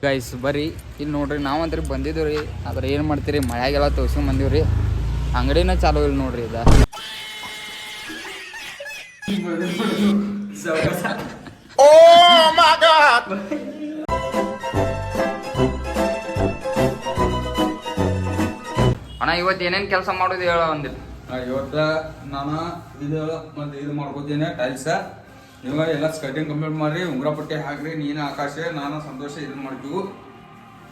Guys ಬರ್ರಿ ಇಲ್ಲಿ ನೋಡ್ರಿ ನಾವಂತ್ರಿ ಬಂದಿದ್ದೀವಿ ರೀ. ಆದ್ರೆ ಏನು ಮಾಡ್ತೀರಿ ಮಳೆಯಾಗೆಲ್ಲ ತೋರ್ಸ್ಕೊಂಡ್ ಬಂದೀವಿ ರೀ. ಅಂಗಡಿನ ಚಾಲೂ ಇಲ್ಲ ನೋಡ್ರಿ ಇದು. ಅಣ್ಣ ಇವತ್ತು ಏನೇನು ಕೆಲಸ ಮಾಡೋದು ಹೇಳ ಒಂದಿಟ್ಟು. ಇವತ್ತು ನಾನು ಇದು ಮತ್ತು ಇದು ಮಾಡ್ಕೋತೀನಿ ಟೈಲ್ಸ. ನೀವು ಎಲ್ಲ ಸ್ಕರ್ಟಿಂಗ್ ಕಂಪ್ಲೀಟ್ ಮಾಡ್ರಿ, ಉಂಗುರ ಪಟ್ಟಿ ಹಾಕ್ರಿ. ನೀನು ಆಕಾಶ ನಾನು ಸಂತೋಷ ಇದನ್ನ ಮಾಡ್ತೀವಿ.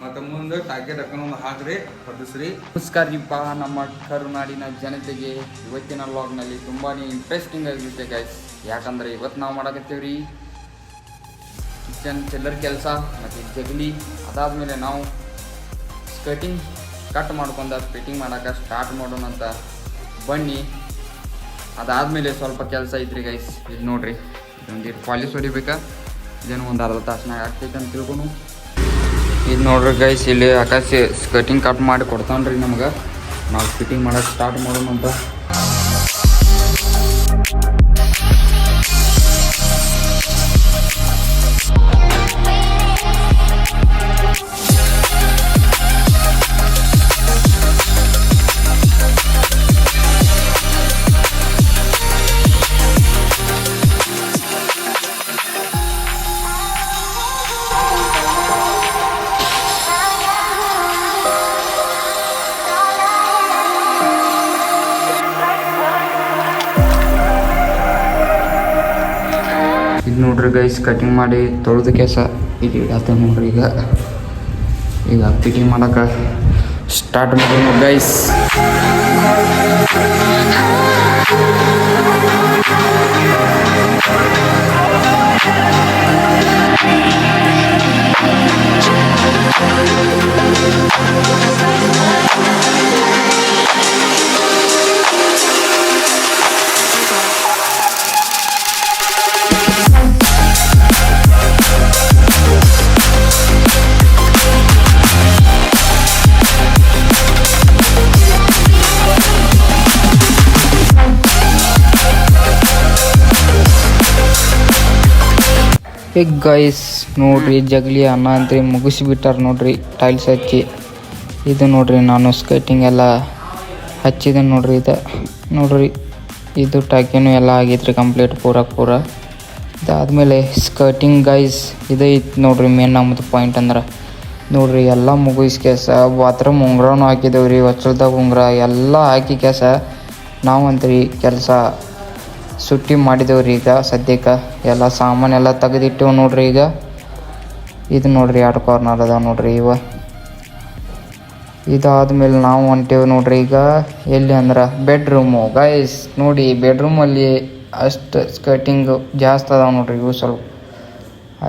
ಮತ್ತು ಮುಂದೆ ಟಾಕಿ ಡಕ್ಕನ ಒಂದು ಹಾಕ್ರಿ, ಹೊದಿಸ್ರಿ. ನಮಸ್ಕಾರ ರೀಪ್ಪ ನಮ್ಮ ಕರುನಾಡಿನ ಜನತೆಗೆ. ಇವತ್ತಿನ ವ್ಲಾಗ್ನಲ್ಲಿ ತುಂಬಾ ಇಂಟ್ರೆಸ್ಟಿಂಗ್ ಆಗಿರುತ್ತೆ ಗೈಸ್. ಯಾಕಂದರೆ ಇವತ್ತು ನಾವು ಮಾಡಕತ್ತೀವ್ರಿ ಕಿಚನ್ ಚಿಲ್ಲರ್ ಕೆಲಸ ಮತ್ತು ಜಗಲಿ. ಅದಾದಮೇಲೆ ನಾವು ಸ್ಕರ್ಟಿಂಗ್ ಕಟ್ ಮಾಡ್ಕೊಂಡ ಫಿಟ್ಟಿಂಗ್ ಮಾಡೋಕೆ ಸ್ಟಾರ್ಟ್ ಮಾಡೋಣ ಅಂತ ಬನ್ನಿ. ಅದಾದಮೇಲೆ ಸ್ವಲ್ಪ ಕೆಲಸ ಐತ್ರಿ ಗೈಸ್. ಇಲ್ಲಿ ನೋಡ್ರಿ ಇದೊಂದಿಟ್ಟು ಪಾಲಿಶ್ ಹೊಡಿಬೇಕಾ, ಇದೇನು ಒಂದು ಅರ್ಧ ತಾಸ್ನಾಗ ಆಗ್ತೈತೆ ಅಂತ ತಿಳ್ಕೊಂಡು. ಇದು ನೋಡ್ರಿ ಗೈಸ್, ಇಲ್ಲಿ ಆಕಾಶ ಸ್ಕರ್ಟಿಂಗ್ ಕಟ್ ಮಾಡಿ ಕೊಡ್ತಾನ್ರಿ ನಮ್ಗೆ. ನಾವು ಫಿಟ್ಟಿಂಗ್ ಮಾಡೋಕೆ ಸ್ಟಾರ್ಟ್ ಮಾಡೋಣ ಅಂತ. ಇದು ನೋಡ್ರಿ ಗೈಸ್, ಕಟಿಂಗ್ ಮಾಡಿ ತೊಳೆದ ಕೇಸ ಇದು ಇಡತ್ತ ನೋಡ್ರಿ. ಈಗ ಫಿಟ್ಟಿಂಗ್ ಮಾಡೋಕೆ ಸ್ಟಾರ್ಟ್ ಮಾಡೋಣ ಗೈಸ್. ಈಗ ಗೈಸ್ ನೋಡ್ರಿ ಜಗಲಿ ಅನ್ನ ಅಂತ ಮುಗಿಸ್ಬಿಟ್ಟಾರ ನೋಡ್ರಿ ಟೈಲ್ಸ್ ಹಚ್ಚಿ. ಇದು ನೋಡ್ರಿ ನಾನು ಸ್ಕರ್ಟಿಂಗ್ ಎಲ್ಲ ಹಚ್ಚಿದೆ ನೋಡ್ರಿ. ಇದು ನೋಡ್ರಿ ಇದು ಟಾಕಿನೂ ಎಲ್ಲ ಆಗೈತ್ರಿ ಕಂಪ್ಲೀಟ್ ಪೂರ. ಇದಾದ್ಮೇಲೆ ಸ್ಕರ್ಟಿಂಗ್ ಗೈಸ್ ಇದೈತಿ ನೋಡ್ರಿ ಮೇನ್ ನಮ್ಮದು ಪಾಯಿಂಟ್ ಅಂದ್ರೆ. ನೋಡ್ರಿ ಎಲ್ಲ ಮುಗಿಸ್ ಕೇಸ ಬಾತ್ರೂಮ್ ಉಂಗ್ರನೂ ಹಾಕಿದೇವ್ರಿ, ಹೊಚ್ಚಲ್ದಾಗ ಉಂಗ್ರ ಎಲ್ಲ ಹಾಕಿ ಕೇಸ ನಾವಂತ್ರಿ ಕೆಲಸ ಸುಟ್ಟಿ ಮಾಡಿದೇವ್ರಿ. ಈಗ ಸದ್ಯಕ್ಕೆ ಎಲ್ಲ ಸಾಮಾನೆಲ್ಲ ತೆಗೆದಿಟ್ಟೇವು ನೋಡ್ರಿ. ಈಗ ಇದು ನೋಡ್ರಿ 2 ಕಾರ್ನರ್ ಅದಾವ ನೋಡ್ರಿ ಇವ. ಇದಾದ್ಮೇಲೆ ನಾವು ಹೊಂಟೇವು ನೋಡ್ರಿ ಈಗ ಎಲ್ಲಿ ಅಂದ್ರೆ ಬೆಡ್ರೂಮು ಗೈಸ್. ನೋಡಿ ಬೆಡ್ರೂಮಲ್ಲಿ ಅಷ್ಟು ಸ್ಕರ್ಟಿಂಗ್ ಜಾಸ್ತಿ ಅದಾವ ನೋಡ್ರಿ, ಇವು ಸ್ವಲ್ಪ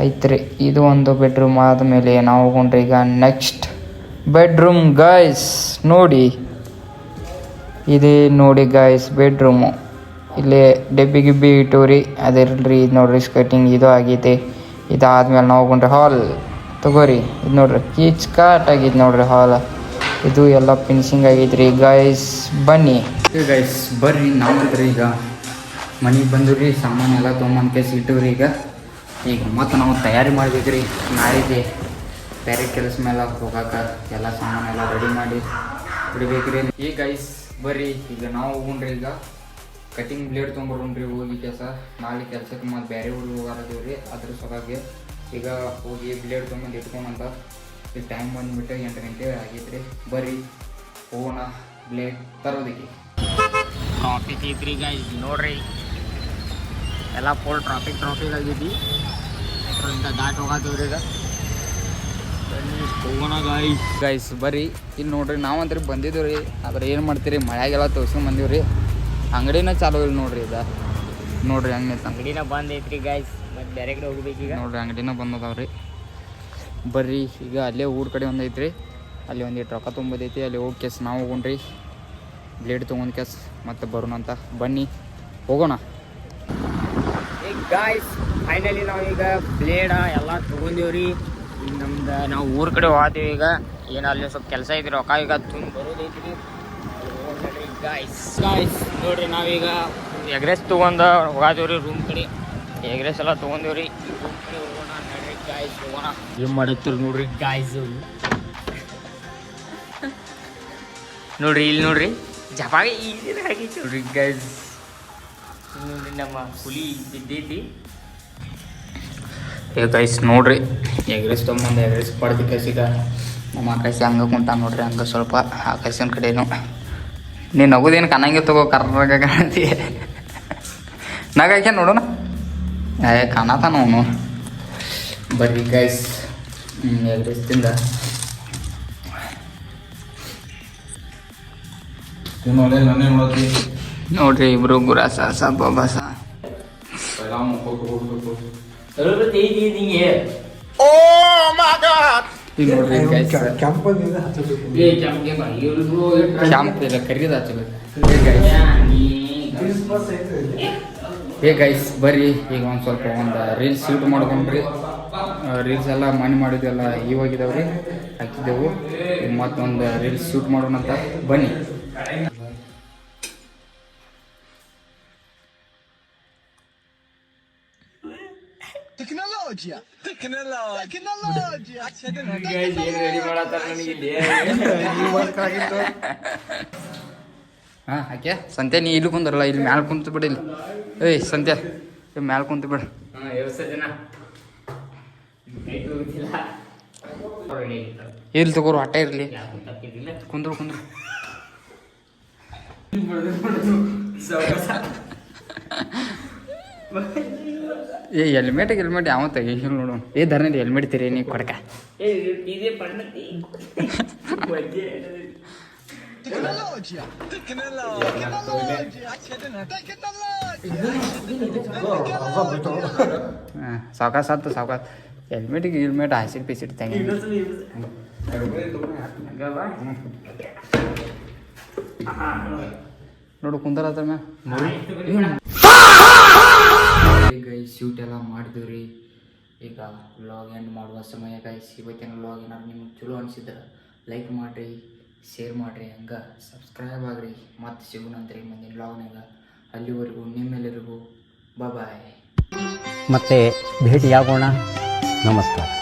ಐತ್ರಿ. ಇದು ಒಂದು ಬೆಡ್ರೂಮ್ ಆದಮೇಲೆ ನಾವು ಹೋಗ್ರಿ ಈಗ ನೆಕ್ಸ್ಟ್ ಬೆಡ್ರೂಮ್ ಗೈಸ್. ನೋಡಿ ಇದೇ ನೋಡಿ ಗೈಸ್ ಬೆಡ್ರೂಮು. ಇಲ್ಲಿ ಡೆಬ್ಬಿ ಗಿಬ್ಬಿ ಇಟ್ಟವ್ರಿ ಅದಿರಲ್ರಿ. ಇದು ನೋಡ್ರಿ ಸ್ಕರ್ಟಿಂಗ್ ಇದು ಆಗೈತೆ. ಇದಾದ್ಮೇಲೆ ನಾವು ಹೋಗ್ರಿ ಹಾಲ್ ತಗೋರಿ. ಇದು ನೋಡ್ರಿ ಕೀಚ್ ಕಾಟ್ ಆಗಿದ್ದು ನೋಡ್ರಿ ಹಾಲ್. ಇದು ಎಲ್ಲ ಫಿನಿಶಿಂಗ್ ಆಗೈತ್ರಿ ಗೈಸ್. ಬನ್ನಿ ಗೈಸ್ ಬರ್ರಿ ನಾವಂತ್ರಿ ಈಗ ಮನೆಗೆ ಬಂದಿವ್ರಿ. ಸಾಮಾನೆಲ್ಲ ತೊಗೊಂಬಂದು ಕೇಸ್ ಇಟ್ಟಿವ್ರಿ. ಈಗ ಮತ್ತೆ ನಾವು ತಯಾರಿ ಮಾಡ್ಬೇಕ್ರಿ ನಾಳೆಗೆ ಬೇರೆ ಕೆಲಸ ಮೇಲೆ ಹೋಗಾಕ. ಎಲ್ಲ ಸಾಮಾನೆಲ್ಲ ರೆಡಿ ಮಾಡಿ ಬಿಡ್ಬೇಕ್ರಿ. ಈಗ ಗೈಸ್ ಬರ್ರಿ ಈಗ ನಾವು ಹೋಗ್ರಿ ಈಗ ಕಟಿಂಗ್ ಬ್ಲೇಡ್ ತೊಗೊಂಬರ್ರಿ ಹೋಗಿ ಕೆಲಸ. ನಾಳೆ ಕೆಲಸಕ್ಕೆ ಮತ್ತು ಬೇರೆ ಊರಿಗೆ ಹೋಗಾರದೀವ್ರಿ. ಅದ್ರ ಸಲುವಾಗಿ ಈಗ ಹೋಗಿ ಬ್ಲೇಡ್ ತೊಗೊಂಬಂದು ಇಟ್ಕೊಂಡಂತ. ಈಗ ಟೈಮ್ ಬಂದುಬಿಟ್ಟು 8 ಗಂಟೆ ಆಗೈತ್ರಿ. ಬರ್ರಿ ಹೋಗೋಣ ಬ್ಲೇಡ್ ತರೋದಕ್ಕೆ. ಟ್ರಾಫಿಕ್ ಐತ್ರಿ ಗೈಸ್ ನೋಡ್ರಿ, ಎಲ್ಲ ಫುಲ್ ಟ್ರಾಫಿಕ್ ಆಗೈತಿ. ಅದರಿಂದ ದಾಟ್ ಹೋಗತ್ತೀವ್ರಿ ಈಗ. ಹೋಗೋಣ ಗೈಸ್ ಬರ್ರಿ ಇಲ್ಲಿ ನೋಡ್ರಿ ನಾವಂತ್ರಿ ಬಂದಿದ್ದೀವಿ ರೀ. ಆದ್ರೆ ಏನು ಮಾಡ್ತೀರಿ ಮಳೆಯಾಗೆಲ್ಲ ತೋರ್ಸ್ಕೊಂಡ್ ಬಂದೀವಿ ರೀ. ಅಂಗಡಿನ ಚಾಲೂ ಇಲ್ಲ ನೋಡ್ರಿ. ಇದು ನೋಡ್ರಿ ಅಂಗಡಿನ ಬಂದ್ ಐತ್ರಿ ಗೈಸ್. ಮತ್ತೆ ಬೇರೆ ಕಡೆ ಹೋಗ್ಬೇಕು ಈಗ. ನೋಡ್ರಿ ಅಂಗಡಿನ ಬಂದದಾವ್ರಿ. ಬರ್ರಿ ಈಗ ಅಲ್ಲೇ ಊರ ಕಡೆ ಒಂದು ಐತ್ರಿ, ಅಲ್ಲಿ ಒಂದಿಟ್ಟು ರೊಕ್ಕ ತುಂಬೋದೈತಿ. ಅಲ್ಲಿ ಹೋಗಿ ಕೇಸ್ ನಾವು ಹೋಗೋಣ್ರಿ ಬ್ಲೇಡ್ ತೊಗೊಂಡು ಕೇಸ್ ಮತ್ತೆ ಬರೋಣ ಅಂತ. ಬನ್ನಿ ಹೋಗೋಣ. ಈಗ ಗಾಯ್ಸ್ ಫೈನಲಿ ನಾವೀಗ ಬ್ಲೇಡ ಎಲ್ಲ ತೊಗೊಂಡೇವ್ರಿ. ಈಗ ನಮ್ದು ನಾವು ಊರ ಕಡೆ ಹೋಗ್ತೀವಿ ಈಗ. ಏನು ಅಲ್ಲಿ ಸ್ವಲ್ಪ ಕೆಲಸ ಐತಿ, ರೊಕ್ಕ ಈಗ ತುಂಬ ಬರೋದೈತಿ. ಗಾಯ್ಸ್ ನೋಡ್ರಿ ನಾವೀಗ ಎಗ್ ರೈಸ್ ತೊಗೊಂಡು ಹೋಗಾತೀವ್ರಿ ರೂಮ್ ಕಡೆ. ಎಗ್ ರೈಸ್ ಎಲ್ಲ ತೊಗೊಂಡೇವ್ರಿ. ರೂಮ್ ಕಡೆ ಹೋಗೋಣ ನಡ್ರಿ. ಗಾಯ್ಸ್ ಏನು ಮಾಡತ್ತೀರಿ ನೋಡ್ರಿ ಗಾಯ್ಸ್ ನೋಡ್ರಿ ಇಲ್ಲಿ ನೋಡ್ರಿ ಜಪಾಗಿ ಈಸಿ ಆಗೈತಿ ನೋಡ್ರಿ ಗಾಯ್ಸ್ ನೋಡ್ರಿ ನಮ್ಮ ಹುಲಿ ಬಿದ್ದೈತಿ ಗೈಸ್ ನೋಡ್ರಿ ಎಗ್ರೆಸ್ ತೊಗೊಂಬಂದು ಎಗ್ರೆಸ್ ಪಡೆದ ಕಸಿಗ ನಮ್ಮ ಆಕಾಶ ಹಂಗೆ ಕುಂತ ನೋಡ್ರಿ ಹಂಗೆ ಸ್ವಲ್ಪ ಆಕಾಶನ ಕಡೆನು ನೀನು ನಗೋದೇನು ಕನ್ನಂಗೆ ತಗೋ ಕರ್ರಾಗ ಕಾಣತಿ ನಗಾಕೆ ನೋಡೋಣ ಕಾಣತಾನ ಅವನು ಬರ್ರಿ ಗೈಸ್ ಎಗ್ರೆಸ್ ತಿಂದ ನೋಡ್ರಿ ಇಬ್ರು ಗುರಾಸ ಬಬಾಸ ನೋಡ್ರಿ ಕ್ಯಾಂಪ್ ಇಲ್ಲ ಕರಿದ ಗೈಸ್ ಬರ್ರಿ ಈಗ ಒಂದು ಸ್ವಲ್ಪ ಒಂದು ರೀಲ್ಸ್ ಶೂಟ್ ಮಾಡ್ಕೊಂಡ್ರಿ ರೀಲ್ಸ್ ಎಲ್ಲ ಮನೆ ಮಾಡಿದ್ದೆಲ್ಲ ಇವಾಗಿದ್ದಾವ್ರಿ ಹಾಕಿದ್ದೆವು ಮತ್ತೊಂದು ರೀಲ್ಸ್ ಶೂಟ್ ಮಾಡೋಣ ಅಂತ ಬನ್ನಿ ಹಾಂ ಹಾಕ್ಯಾ ಸಂತೆ ನೀ ಇಲ್ಲಿ ಕುಂದ್ರಲ್ಲ ಇಲ್ಲಿ ಮ್ಯಾಲೆ ಕುಂತು ಬಿಡ ಇಲ್ಲಿ ಏಯ್ ಸಂತೆ ಮ್ಯಾಲೆ ಕುಂತು ಬಿಡ ಇಲ್ಲಿ ತಗೋರು ಹಠ ಇರಲಿ ಕುಂದ್ರು ಏ ಹೆಲ್ಮೆಟ್ ಯಾವ ತೆಗಿ ನೋಡೋಣ ಏ ಧರ್ನ ಹೆಲ್ಮೆಟ್ ತೀರಿ ನೀ ಕೊಡಕ ಸಾವ್ಕಾಸ ಹೆಲ್ಮೆಟ್ ಆಸಿಡ್ ಪೀಸಿಡ್ ತಂಗಿ ನೋಡು ಕುಂದರ ಗೈಸ್ ಶೂಟ್ ಎಲ್ಲ ಮಾಡಿದ್ವಿ ಈಗ ವ್ಲಾಗ್ ಎಂಡ್ ಮಾಡುವ ಸಮಯ ಗೈಸ್ ಇವತ್ತಿನ ವ್ಲಾಗ್ ಏನಾದ್ರು ನಿಮ್ಗೆ ಚಲೋ ಅನಿಸಿದ್ರೆ ಲೈಕ್ ಮಾಡಿರಿ ಶೇರ್ ಮಾಡಿರಿ ಹಂಗೆ ಸಬ್ಸ್ಕ್ರೈಬ್ ಆಗಿರಿ ಮತ್ತೆ ಸಿಗೋಣಂತ್ರಿ ಮುಂದಿನ ವ್ಲಾಗ್ನಾಗ ಅಲ್ಲಿವರೆಗೂ ನಿಮ್ಮೆಲ್ಲರಿಗೂ ಬಾಯ್ ಮತ್ತೆ ಭೇಟಿಯಾಗೋಣ ನಮಸ್ಕಾರ.